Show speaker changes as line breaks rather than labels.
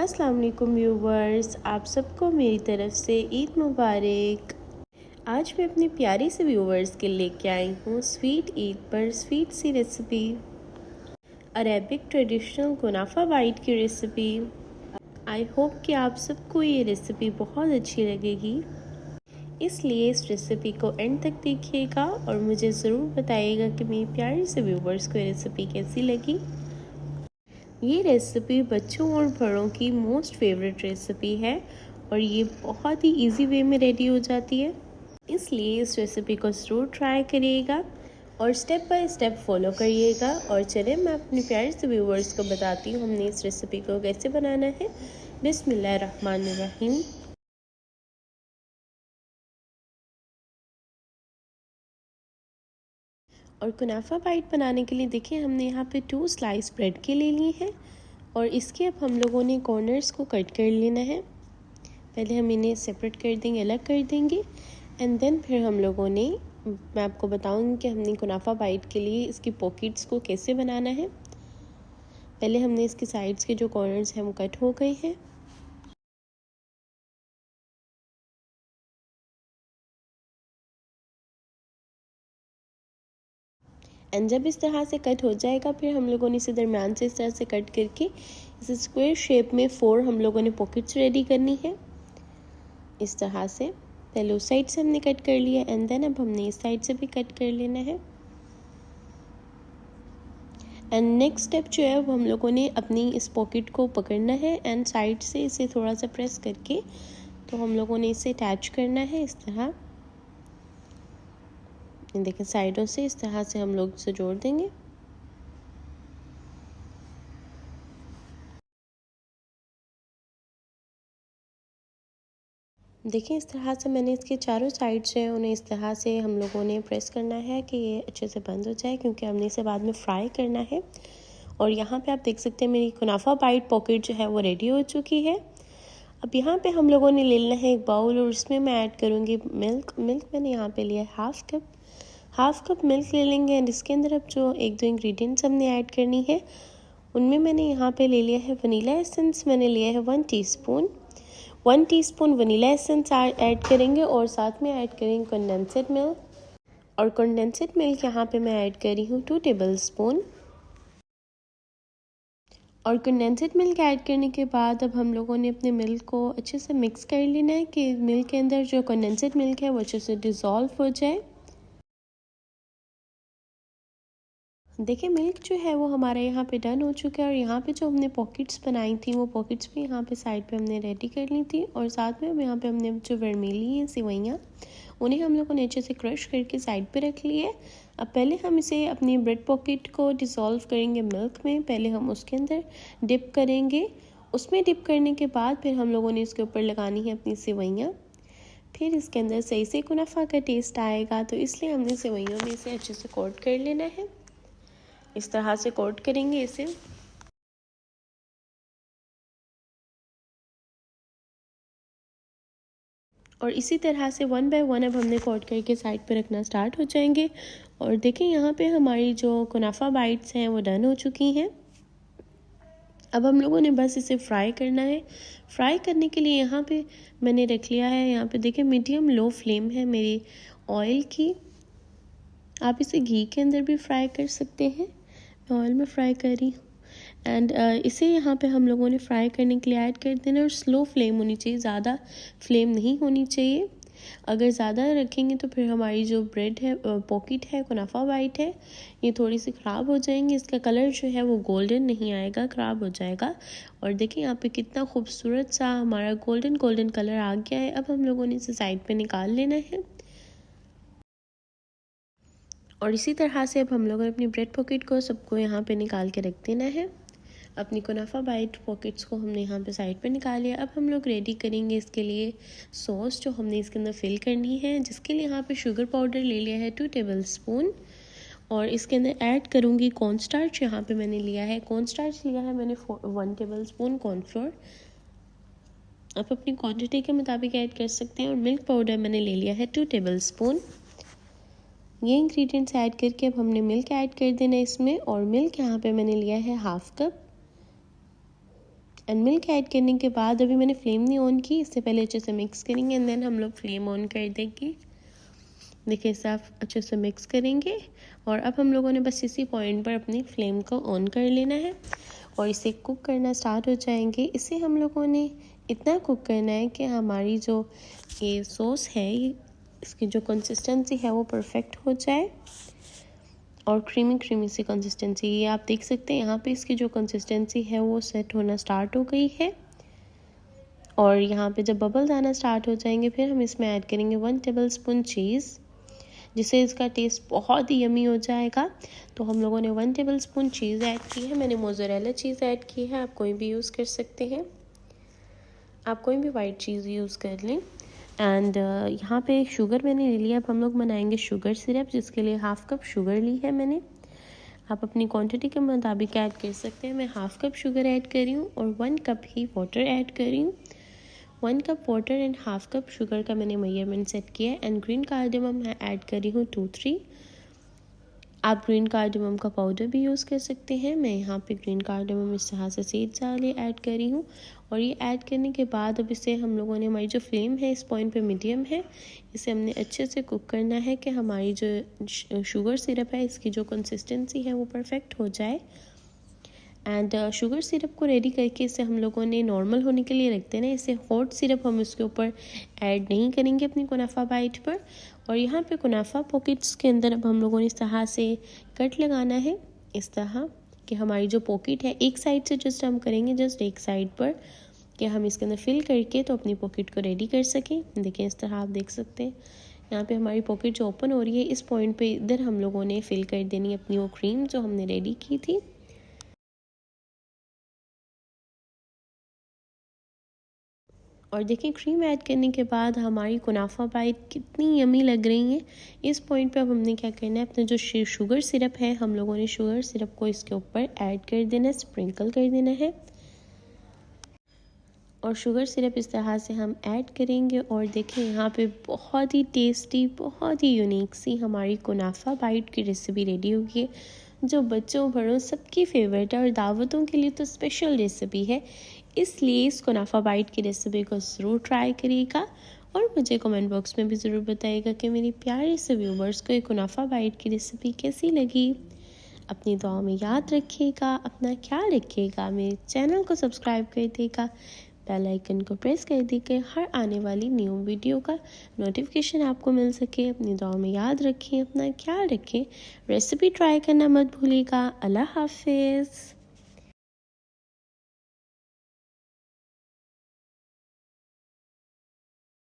अस्सलाम वालेकुम व्यूवर्स, आप सबको मेरी तरफ से ईद मुबारक। आज मैं अपनी प्यारी से व्यूवर्स के लेके आई हूँ स्वीट ईद पर स्वीट सी रेसिपी, अरेबिक ट्रेडिशनल कुनाफा बाइट की रेसिपी। आई होप कि आप सबको ये रेसिपी बहुत अच्छी लगेगी, इसलिए इस रेसिपी को एंड तक देखिएगा और मुझे ज़रूर बताइएगा कि मेरी प्यारी से व्यूवर्स को ये रेसिपी कैसी लगी। ये रेसिपी बच्चों और बड़ों की मोस्ट फेवरेट रेसिपी है और ये बहुत ही इजी वे में रेडी हो जाती है, इसलिए इस रेसिपी को ज़रूर ट्राई करिएगा और स्टेप बाय स्टेप फॉलो करिएगा। और चलिए मैं अपने प्यारे से व्यूवर्स को बताती हूँ हमने इस रेसिपी को कैसे बनाना है। बिस्मिल्लाहिर्रहमानिर्रहीम। और कुनाफा बाइट बनाने के लिए देखिए हमने यहाँ पे 2 स्लाइस ब्रेड के ले लिए हैं और इसके अब हम लोगों ने कॉर्नर्स को कट कर लेना है। पहले हम इन्हें सेपरेट कर देंगे, अलग कर देंगे एंड देन फिर हम लोगों ने, मैं आपको बताऊंगी कि हमने कुनाफा बाइट के लिए इसकी पॉकेट्स को कैसे बनाना है। पहले हमने इसके साइड्स के जो कॉर्नर्स हैं वो कट हो गए हैं। एंड जब इस तरह से कट हो जाएगा फिर हम लोगों ने इसे दरम्यान से इस तरह से कट करके इसे स्क्वायर शेप में 4 हम लोगों ने पॉकेट्स रेडी करनी है। इस तरह से पहले उस साइड से हमने कट कर लिया एंड देन अब हमने इस साइड से भी कट कर लेना है। एंड नेक्स्ट स्टेप जो है वो हम लोगों ने अपनी इस पॉकेट को पकड़ना है एंड साइड से इसे थोड़ा सा प्रेस करके तो हम लोगों ने इसे अटैच करना है इस तरह। देखिए साइडों से इस तरह से हम लोग इसे जोड़ देंगे। देखिए इस तरह से मैंने इसके चारों साइड से उन्हें इस तरह से हम लोगों ने प्रेस करना है कि ये अच्छे से बंद हो जाए, क्योंकि हमने इसे बाद में फ्राई करना है। और यहाँ पे आप देख सकते हैं मेरी कुनाफा बाइट पॉकेट जो है वो रेडी हो चुकी है। अब यहाँ पे हम लोगों ने ले लेना है एक बाउल और उसमें मैं ऐड करूँगी मिल्क। मैंने यहाँ पे लिया है हाफ कप मिल्क ले लेंगे एंड इसके अंदर अब जो 1-2 इंग्रेडिएंट्स हमने ऐड करनी है उनमें मैंने यहाँ पे ले लिया है वनीला एसेंस। मैंने लिया है 1 टीस्पून वनीला एसेंस ऐड करेंगे और साथ में ऐड करेंगे कंडेंस्ड मिल्क। और कंडेंस्ड मिल्क यहाँ पे मैं ऐड कर रही हूँ 2 टेबलस्पून। और कंडेंस्ड मिल्क ऐड करने के बाद अब हम लोगों ने अपने मिल्क को अच्छे से मिक्स कर लेना है कि मिल्क के अंदर जो कंडेंस्ड मिल्क है वो अच्छे से डिज़ोल्व हो जाए। देखिए मिल्क जो है वो हमारा यहाँ पे डन हो चुका है और यहाँ पे जो हमने पॉकेट्स बनाई थी वो पॉकेट्स भी यहाँ पे साइड पे हमने रेडी कर ली थी। और साथ में यहाँ पे हमने जो वर्मेली हैं सेवइयाँ, उन्हें हम लोगों ने अच्छे से क्रश करके साइड पे रख लिए। अब पहले हम इसे अपनी ब्रेड पॉकेट को डिज़ोल्व करेंगे मिल्क में। पहले हम उसके अंदर डिप करेंगे, उसमें डिप करने के बाद फिर हम लोगों ने इसके ऊपर लगानी है अपनी सेवइयाँ। फिर इसके अंदर सही से कुनाफा का टेस्ट आएगा, तो इसलिए हमने सेवइयों में इसे अच्छे से कोट कर लेना है। इस तरह से कोट करेंगे इसे। और इसी तरह से 1 बाय 1 अब हमने कोट करके साइड पे रखना स्टार्ट हो जाएंगे। और देखिए यहाँ पे हमारी जो कुनाफा बाइट्स हैं वो डन हो चुकी हैं। अब हम लोगों ने बस इसे फ्राई करना है। फ्राई करने के लिए यहाँ पे मैंने रख लिया है, यहाँ पे देखिए मीडियम लो फ्लेम है मेरी ऑयल की। आप इसे घी के अंदर भी फ्राई कर सकते हैं, मैं ऑयल में फ्राई कर रही हूँ। एंड इसे यहाँ पे हम लोगों ने फ्राई करने के लिए ऐड कर देना और स्लो फ्लेम होनी चाहिए, ज़्यादा फ्लेम नहीं होनी चाहिए। अगर ज़्यादा रखेंगे तो फिर हमारी जो ब्रेड है, पॉकेट है, कुनाफा बाइट है, ये थोड़ी सी ख़राब हो जाएंगी। इसका कलर जो है वो गोल्डन नहीं आएगा, ख़राब हो जाएगा। और देखिए यहाँ पे कितना खूबसूरत सा हमारा गोल्डन कलर आ गया है। अब हम लोगों ने इसे साइड पे निकाल लेना है। और इसी तरह से अब हम लोगों ने अपनी ब्रेड पॉकेट को सबको यहाँ पे निकाल के रख देना है। अपनी कुनाफा बाइट पॉकेट्स को हमने यहाँ पे साइड पे निकाल लिया। अब हम लोग रेडी करेंगे इसके लिए सॉस जो हमने इसके अंदर फिल करनी है, जिसके लिए यहाँ पे शुगर पाउडर ले लिया है 2 टेबलस्पून। और इसके अंदर ऐड करूँगी कॉर्नस्टार्च। यहाँ पे मैंने लिया है कॉर्नस्टार्च, लिया है मैंने 1 टेबलस्पून कॉर्नफ्लोर। आप अपनी क्वांटिटी के मुताबिक ऐड कर सकते हैं। और मिल्क पाउडर मैंने ले लिया है 2 टेबलस्पून। ये इंग्रेडिएंट्स ऐड करके अब हमने मिल्क ऐड कर देना है इसमें। और मिल्क यहाँ पे मैंने लिया है half cup. And milk add करने के बाद अभी मैंने फ्लेम नहीं ऑन की, इससे पहले अच्छे से मिक्स करेंगे एंड देन हम लोग फ्लेम ऑन कर देंगे। देखिए साफ अच्छे से मिक्स करेंगे और अब हम लोगों ने बस इसी पॉइंट पर अपनी फ्लेम को ऑन कर लेना है और इसे कुक करना स्टार्ट हो जाएंगे। इसे हम लोगों ने इतना कुक करना है कि हमारी जो ये सॉस है, इसकी जो कंसिस्टेंसी है वो परफेक्ट हो जाए और क्रीमी क्रीमी सी कंसिस्टेंसी। ये आप देख सकते हैं यहाँ पे इसकी जो कंसिस्टेंसी है वो सेट होना स्टार्ट हो गई है। और यहाँ पे जब बबल्स आना स्टार्ट हो जाएंगे फिर हम इसमें ऐड करेंगे 1 टेबलस्पून चीज़, जिससे इसका टेस्ट बहुत ही यमी हो जाएगा। तो हम लोगों ने 1 टेबलस्पून चीज़ ऐड की है, मैंने मोज़रेला चीज़ ऐड की है, आप कोई भी यूज़ कर सकते हैं, आप कोई भी वाइट चीज़ यूज़ कर लें। एंड यहाँ पे शुगर मैंने ले लिया। अब हम लोग बनाएंगे शुगर सिरप, जिसके लिए हाफ़ कप शुगर ली है मैंने। आप अपनी क्वांटिटी के मुताबिक ऐड कर सकते हैं। मैं हाफ़ कप शुगर ऐड कर रही हूँ और 1 कप ही वाटर ऐड कर रही हूँ। 1 cup water and half cup sugar का मैंने मेजरमेंट सेट किया है। एंड ग्रीन कार्डेमम मैं ऐड कर रही हूँ 2-3। आप ग्रीन कार्डेमम का पाउडर भी यूज़ कर सकते हैं। मैं यहाँ पे ग्रीन कार्डेमम इस तरह से सीड्स डाले ऐड कर रही हूँ। और ये ऐड करने के बाद अब इसे हम लोगों ने, हमारी जो फ्लेम है इस पॉइंट पे मीडियम है, इसे हमने अच्छे से कुक करना है कि हमारी जो शुगर सिरप है इसकी जो कंसिस्टेंसी है वो परफेक्ट हो जाए। एंड शुगर सिरप को रेडी करके इसे हम लोगों ने नॉर्मल होने के लिए रख देना है। इसे हॉट सिरप हम इसके ऊपर ऐड नहीं करेंगे अपनी कुनाफा बाइट पर। और यहाँ पे कुनाफा पॉकेट्स के अंदर अब हम लोगों ने इस तरह से कट लगाना है, इस तरह कि हमारी जो पॉकेट है एक साइड से जस्ट हम करेंगे, जस्ट एक साइड पर, कि हम इसके अंदर फिल करके तो अपनी पॉकेट को रेडी कर सकें। देखिए इस तरह आप देख सकते हैं यहाँ पे हमारी पॉकेट जो ओपन हो रही है, इस पॉइंट पे इधर हम लोगों ने फिल कर देनी है अपनी वो क्रीम जो हमने रेडी की थी। और देखिए क्रीम ऐड करने के बाद हमारी कुनाफा बाइट कितनी यमी लग रही है। इस पॉइंट पे अब हमने क्या करना है, अपना जो शुगर सिरप है हम लोगों ने शुगर सिरप को इसके ऊपर ऐड कर देना है, स्प्रिंकल कर देना है। और शुगर सिरप इस तरह से हम ऐड करेंगे और देखें यहाँ पे बहुत ही टेस्टी, बहुत ही यूनिक सी हमारी कुनाफा बाइट की रेसिपी रेडी होगी है, जो बच्चों बड़ों सबकी फेवरेट है और दावतों के लिए तो स्पेशल रेसिपी है। इसलिए इस कुनाफा बाइट की रेसिपी को ज़रूर ट्राई करिएगा और मुझे कमेंट बॉक्स में भी ज़रूर बताइएगा कि मेरी प्यारे से व्यूवर्स को ये कुनाफा बाइट की रेसिपी कैसी लगी। अपनी दुआ में याद रखिएगा, अपना ख्याल रखिएगा, मेरे चैनल को सब्सक्राइब कर देगा, बेल आइकन को प्रेस कर दीजिए, हर आने वाली न्यू वीडियो का नोटिफिकेशन आपको मिल सके। अपनी दुआ में याद रखें, अपना ख्याल रखें, रेसिपी ट्राई करना मत भूलिएगा। अल्लाह हाफिज़।